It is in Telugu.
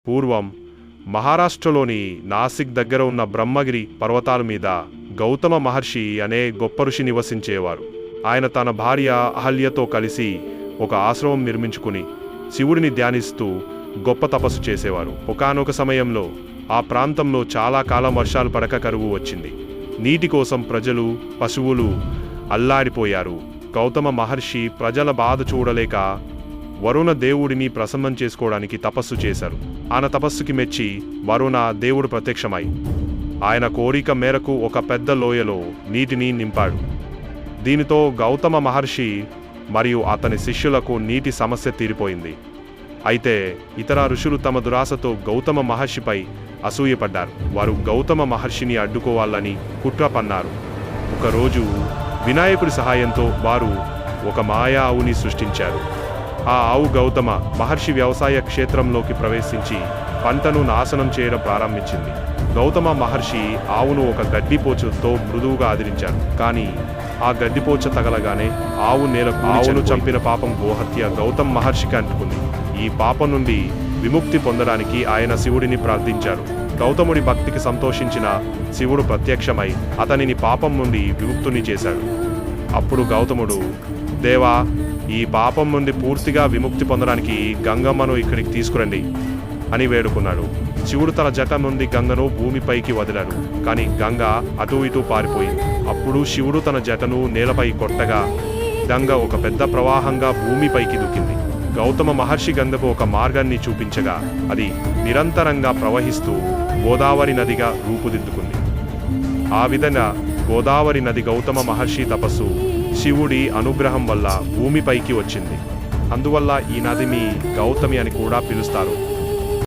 పూర్వం మహారాష్ట్రలోని నాసిక్ దగ్గర ఉన్న బ్రహ్మగిరి పర్వతాల మీద గౌతమ మహర్షి అనే గొప్ప ఋషి నివసించేవారు. ఆయన తన భార్య అహల్యతో కలిసి ఒక ఆశ్రమం నిర్మించుకుని శివుడిని ధ్యానిస్తూ గొప్ప తపస్సు చేసేవారు. ఒకానొక సమయంలో ఆ ప్రాంతంలో చాలా కాలం వర్షాలు పడక కరువు వచ్చింది. నీటి కోసం ప్రజలు, పశువులు అల్లాడిపోయారు. గౌతమ మహర్షి ప్రజల బాధ చూడలేక వరుణ దేవుడిని ప్రసన్నం చేసుకోవడానికి తపస్సు చేశారు. ఆయన తపస్సుకి మెచ్చి వరుణ దేవుడు ప్రత్యక్షమై ఆయన కోరిక మేరకు ఒక పెద్ద లోయలో నీటిని నింపాడు. దీనితో గౌతమ మహర్షి మరియు అతని శిష్యులకు నీటి సమస్య తీరిపోయింది. అయితే ఇతర ఋషులు తమ దురాశతో గౌతమ మహర్షిపై అసూయపడ్డారు. వారు గౌతమ మహర్షిని అడ్డుకోవాలని కుట్ర పన్నారు. ఒకరోజు వినాయకుడి సహాయంతో వారు ఒక మాయా ఆవుని సృష్టించారు. ఆ ఆవు గౌతమ మహర్షి వ్యవసాయ క్షేత్రంలోకి ప్రవేశించి పంటను నాశనం చేయడం ప్రారంభించింది. గౌతమ మహర్షి ఆవును ఒక గడ్డిపోచతో మృదువుగా ఆదరించారు. కానీ ఆ గడ్డిపోచ తగలగానే ఆవు నేలకు ఆవును చంపిన పాపం గోహత్య గౌతమ మహర్షికి అంటుకుంది. ఈ పాపం నుండి విముక్తి పొందడానికి ఆయన శివుడిని ప్రార్థించారు. గౌతముడి భక్తికి సంతోషించిన శివుడు ప్రత్యక్షమై అతనిని పాపం నుండి విముక్తుని చేశాడు. అప్పుడు గౌతముడు, దేవా, ఈ పాపం నుండి పూర్తిగా విముక్తి పొందడానికి గంగమ్మను ఇక్కడికి తీసుకురండి అని వేడుకున్నాడు. శివుడు తన జట నుండి గంగను భూమిపైకి వదిలాడు. కానీ గంగ అటూ ఇటూ పారిపోయింది. అప్పుడు శివుడు తన జటను నేలపై కొట్టగా గంగ ఒక పెద్ద ప్రవాహంగా భూమిపైకి దూకింది. గౌతమ మహర్షి గంగకు ఒక మార్గాన్ని చూపించగా అది నిరంతరంగా ప్రవహిస్తూ గోదావరి నదిగా రూపుదిద్దుకుంది. ఆ విధంగా గోదావరి నది గౌతమ మహర్షి తపస్సు, శివుడి అనుగ్రహం వల్ల భూమిపైకి వచ్చింది. అందువల్ల ఈ నదిని గౌతమి అని కూడా పిలుస్తారు.